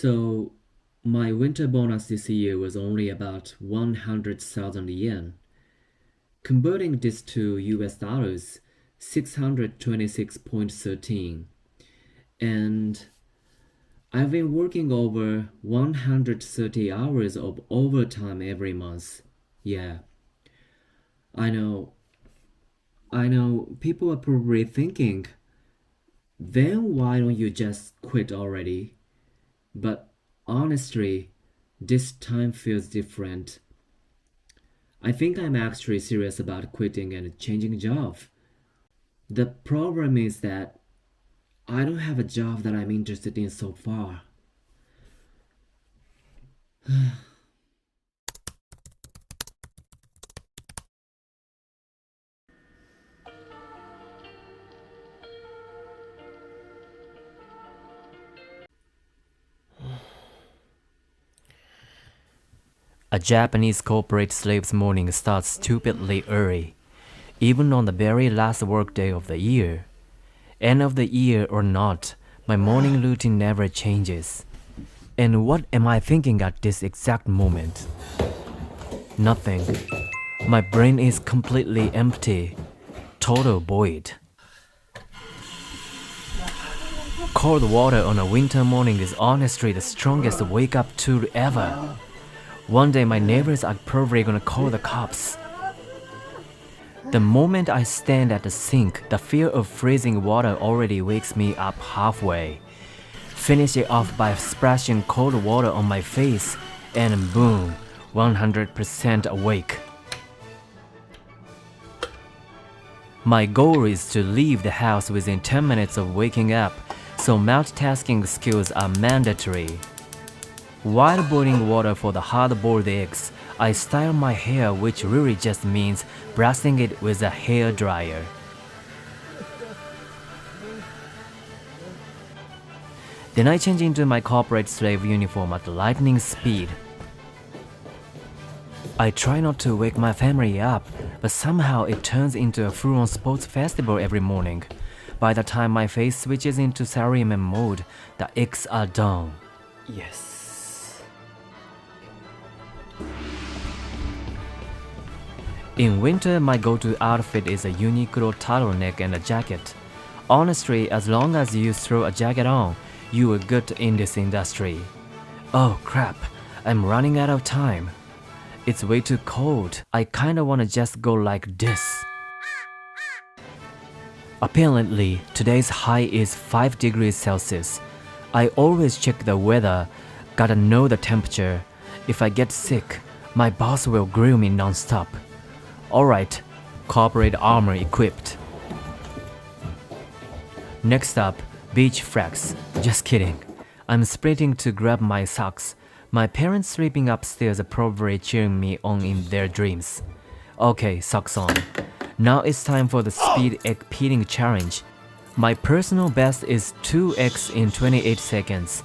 So, my winter bonus this year was only about 100,000 yen. Converting this to US dollars, 626.13. And I've been working over 130 hours of overtime every month. Yeah, I know. I know people are probably thinking, then why don't you just quit already? But honestly, this time feels different. I think I'm actually serious about quitting and changing job. The problem is that I don't have a job that I'm interested in so far. A Japanese corporate slave's morning starts stupidly early, even on the very last workday of the year. End of the year or not, my morning routine never changes. And what am I thinking at this exact moment? Nothing. My brain is completely empty. Total void. Cold water on a winter morning is honestly the strongest wake-up tool ever. One day my neighbors are probably gonna call the cops. The moment I stand at the sink, the fear of freezing water already wakes me up halfway. Finish it off by splashing cold water on my face, and boom, 100% awake. My goal is to leave the house within 10 minutes of waking up, so multitasking skills are mandatory. While boiling water for the hard-boiled eggs, I style my hair, which really just means brushing it with a hair dryer. Then I change into my corporate slave uniform at lightning speed. I try not to wake my family up, but somehow it turns into a full-on sports festival every morning. By the time my face switches into Salaryman mode, the eggs are done. Yes. In winter, my go-to outfit is a Uniqlo turtleneck and a jacket. Honestly, as long as you throw a jacket on, you are good in this industry. Oh crap, I'm running out of time. It's way too cold. I kinda wanna just go like this. Apparently, today's high is 5 degrees Celsius. I always check the weather, gotta know the temperature. If I get sick, my boss will grill me non-stop. Alright, corporate armor equipped. Next up, beach frags. Just kidding. I'm sprinting to grab my socks. My parents sleeping upstairs are probably cheering me on in their dreams. Okay, socks on. Now it's time for the speed egg peeling challenge. My personal best is 2 eggs in 28 seconds.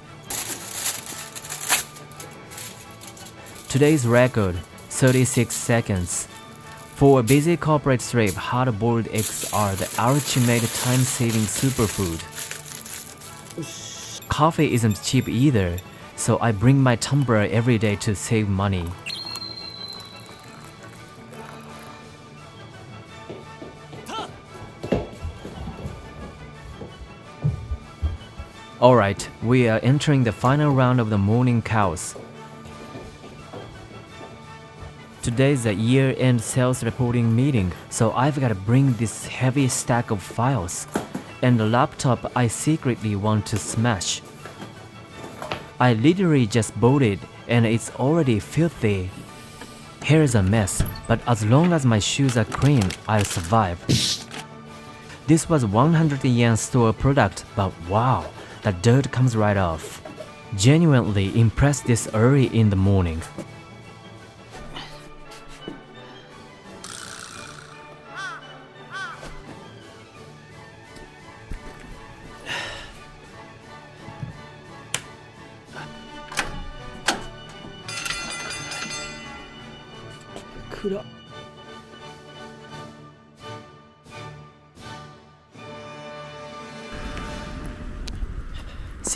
Today's record, 36 seconds. For a busy corporate slave, hard-boiled eggs are the ultimate time-saving superfood. Coffee isn't cheap either, so I bring my tumbler every day to save money. Alright, we are entering the final round of the morning cows. Today's a year-end sales reporting meeting, so I've gotta bring this heavy stack of files. And the laptop I secretly want to smash. I literally just bought it and it's already filthy. Here's a mess, but as long as my shoes are clean, I'll survive. This was 100 yen store product, but wow, the dirt comes right off. Genuinely impressed this early in the morning.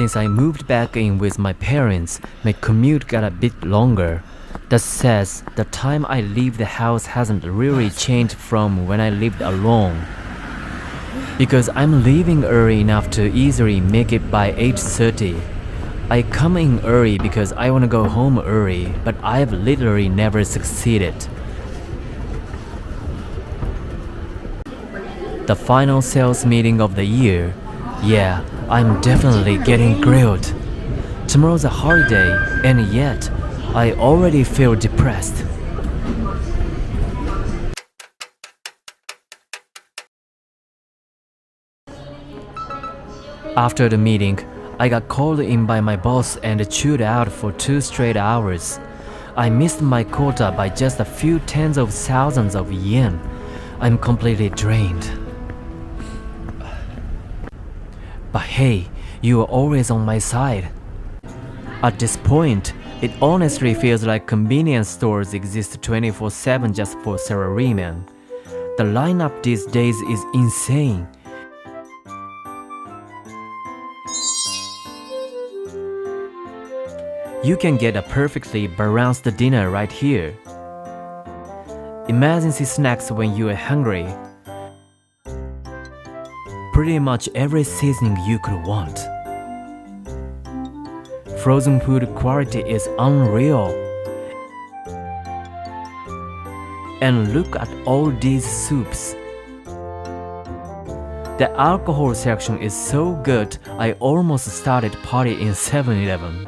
Since I moved back in with my parents, my commute got a bit longer. That says, the time I leave the house hasn't really changed from when I lived alone. Because I'm leaving early enough to easily make it by 8:30. I come in early because I want to go home early, but I've literally never succeeded. The final sales meeting of the year. Yeah, I'm definitely getting grilled. Tomorrow's a holiday, and yet, I already feel depressed. After the meeting, I got called in by my boss and chewed out for 2 straight hours. I missed my quota by just a few tens of thousands of yen. I'm completely drained. But hey, you are always on my side. At this point, it honestly feels like convenience stores exist 24/7 just for salarymen. The lineup these days is insane. You can get a perfectly balanced dinner right here. Emergency snacks when you are hungry. Pretty much every seasoning you could want. Frozen food quality is unreal. And look at all these soups. The alcohol section is so good, I almost started party in 7-Eleven.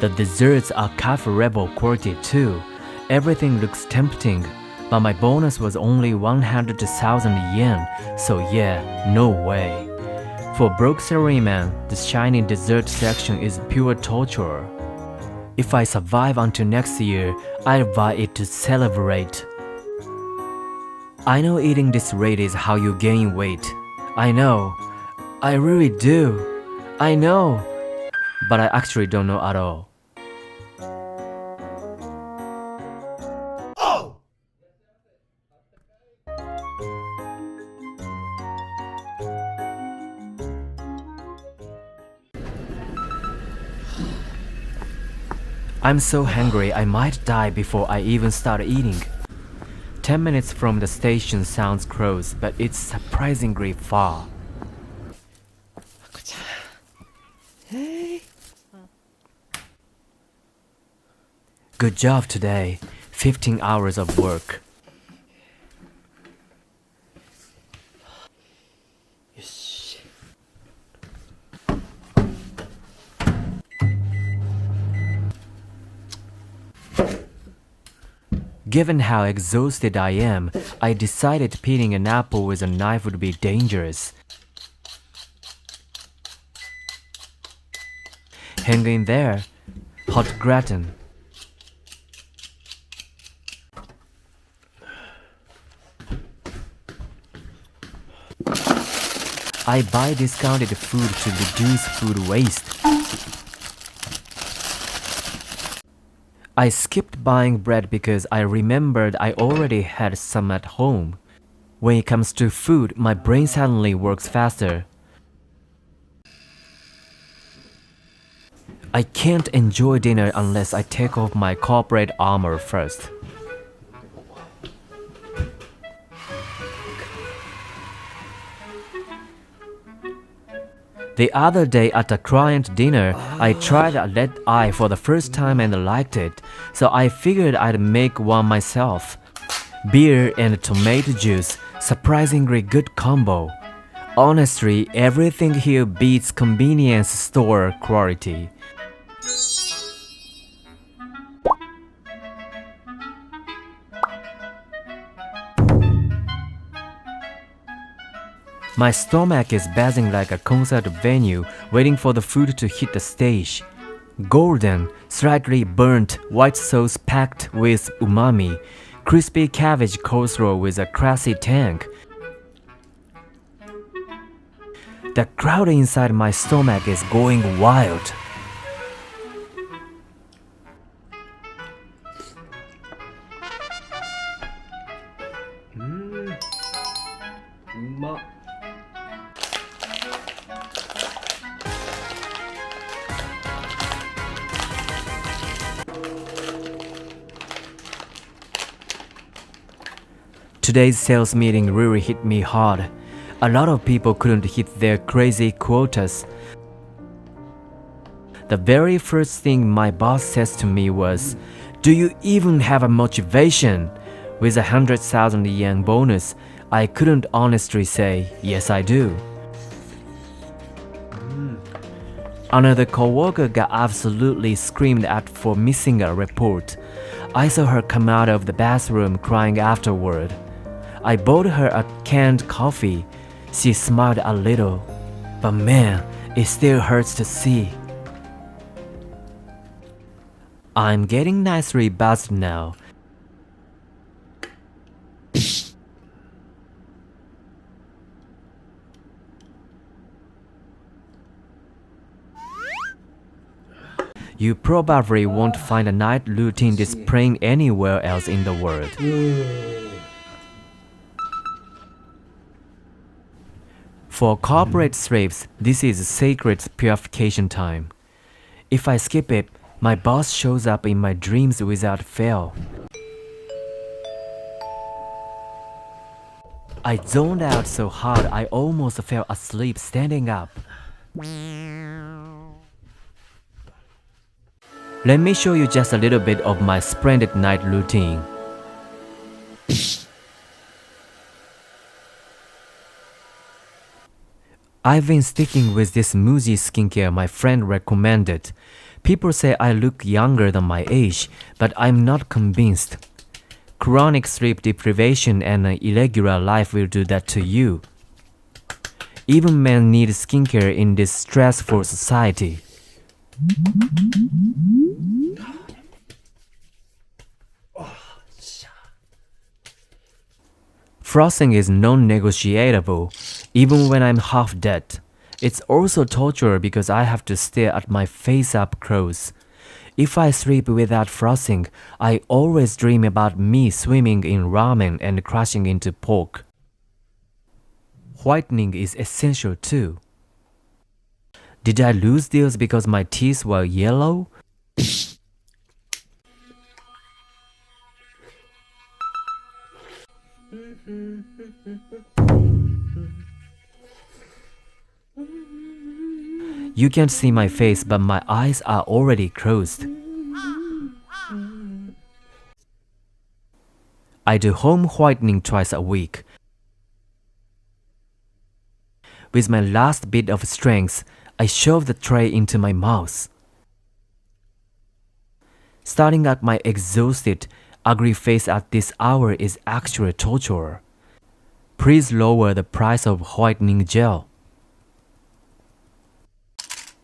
The desserts are cafe rebel quality too. Everything looks tempting, but my bonus was only 100,000 yen, so yeah, no way. For broke salaryman, the shiny dessert section is pure torture. If I survive until next year, I'll buy it to celebrate. I know eating this rate is how you gain weight. I know. I really do. I know. But I actually don't know at all. I'm so hungry I might die before I even start eating. 10 minutes from the station sounds close, but it's surprisingly far. Good job today. 15 hours of work. Given how exhausted I am, I decided peeling an apple with a knife would be dangerous. Hang in there. Hot gratin. I buy discounted food to reduce food waste. I skipped buying bread because I remembered I already had some at home. When it comes to food, my brain suddenly works faster. I can't enjoy dinner unless I take off my corporate armor first. The other day at a client dinner, I tried a red eye for the first time and liked it, so I figured I'd make one myself. Beer and tomato juice, surprisingly good combo. Honestly, everything here beats convenience store quality. My stomach is buzzing like a concert venue, waiting for the food to hit the stage. Golden, slightly burnt white sauce packed with umami, crispy cabbage coleslaw with a classy tang. The crowd inside my stomach is going wild. Today's sales meeting really hit me hard. A lot of people couldn't hit their crazy quotas. The very first thing my boss says to me was, "Do you even have a motivation?" With a 100,000 yen bonus, I couldn't honestly say, "Yes, I do." Another coworker got absolutely screamed at for missing a report. I saw her come out of the bathroom crying afterward. I bought her a canned coffee. She smiled a little, but man, it still hurts to see. I'm getting nicely buzzed now. You probably won't find a night routine this plain anywhere else in the world. For corporate slaves, this is sacred purification time. If I skip it, my boss shows up in my dreams without fail. I zoned out so hard I almost fell asleep standing up. Let me show you just a little bit of my splendid night routine. I've been sticking with this Muji skincare my friend recommended. People say I look younger than my age, but I'm not convinced. Chronic sleep deprivation and an irregular life will do that to you. Even men need skincare in this stressful society. Flossing is non-negotiable, even when I'm half dead. It's also torture because I have to stare at my face up close. If I sleep without flossing, I always dream about me swimming in ramen and crashing into pork. Whitening is essential too. Did I lose deals because my teeth were yellow? You can't see my face, but my eyes are already closed. I do home whitening twice a week. With my last bit of strength, I shove the tray into my mouth. Staring at my exhausted, ugly face at this hour is actual torture. Please lower the price of whitening gel.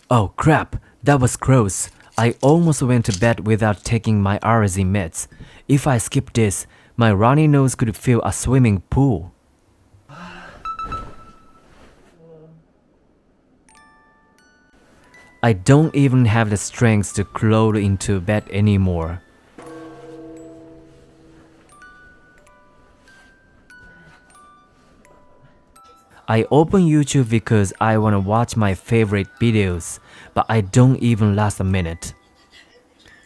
Oh crap, that was close. I almost went to bed without taking my RZ meds. If I skip this, my runny nose could fill a swimming pool. I don't even have the strength to crawl into bed anymore. I open YouTube because I want to watch my favorite videos, but I don't even last a minute.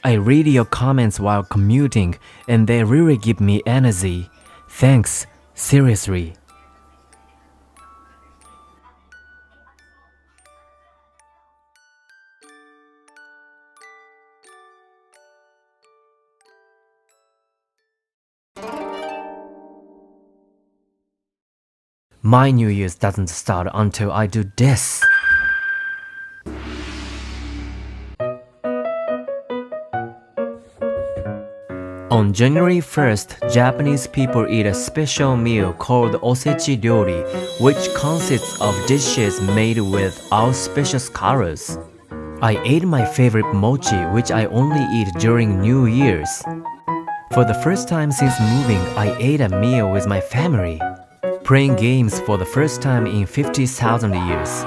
I read your comments while commuting, and they really give me energy. Thanks, seriously. My New Year's doesn't start until I do this. On January 1st, Japanese people eat a special meal called osechi ryori, which consists of dishes made with auspicious colors. I ate my favorite mochi, which I only eat during New Year's. For the first time since moving, I ate a meal with my family. Playing games for the first time in 50,000 years.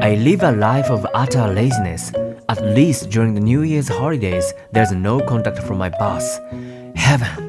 I live a life of utter laziness. At least during the New Year's holidays, there's no contact from my boss. Heaven.